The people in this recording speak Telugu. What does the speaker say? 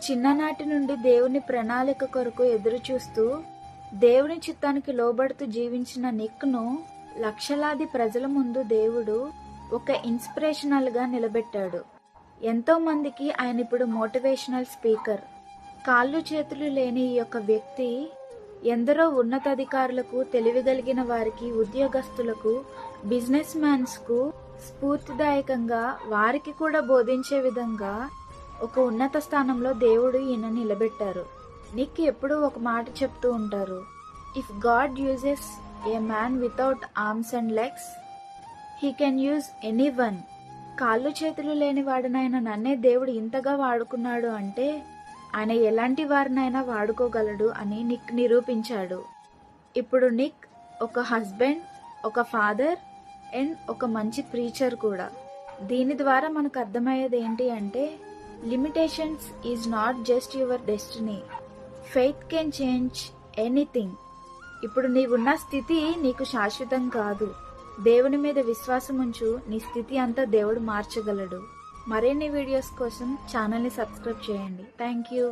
చిన్ననాటి నుండి దేవుని ప్రణాళిక కొరకు ఎదురుచూస్తూ దేవుని చిత్తానికి లోబడుతూ జీవించిన నిక్ను లక్షలాది ప్రజల ముందు దేవుడు ఒక ఇన్స్పిరేషనల్గా నిలబెట్టాడు. ఎంతో మందికి ఆయన ఇప్పుడు మోటివేషనల్ స్పీకర్. కాళ్ళు చేతులు లేని ఈ యొక్క వ్యక్తి ఎందరో ఉన్నతాధికారులకు, తెలివిగలిగిన వారికి, ఉద్యోగస్తులకు, బిజినెస్ మ్యాన్స్కు స్ఫూర్తిదాయకంగా వారికి కూడా బోధించే విధంగా ఒక ఉన్నత స్థానంలో దేవుడు ఈయన నిలబెట్టారు. నిక్ ఎప్పుడూ ఒక మాట చెప్తూ ఉంటారు, if God uses A man without arms and legs he can use any one. కాళ్ళు చేతులు లేని వాడినైనా నన్నే దేవుడు ఇంతగా వాడుకున్నాడు అంటే ఆయన ఎలాంటి వారినైనా వాడుకోగలడు అని నిక్ నిరూపించాడు. ఇప్పుడు నిక్ ఒక హస్బెండ్, ఒక ఫాదర్ అండ్ ఒక మంచి ప్రీచర్ కూడా. దీని ద్వారా మనకు అర్థమయ్యేది ఏంటి అంటే, limitations is not just your destiny, faith can change anything. ఇప్పుడు నీవున్న స్థితి నీకు శాశ్వతం కాదు. దేవుని మీద విశ్వాసం ఉంచు, నీ స్థితి అంతా దేవుడు మార్చగలడు. మరిన్ని వీడియోస్ కోసం ఛానల్ని సబ్స్క్రైబ్ చేయండి. Thank you.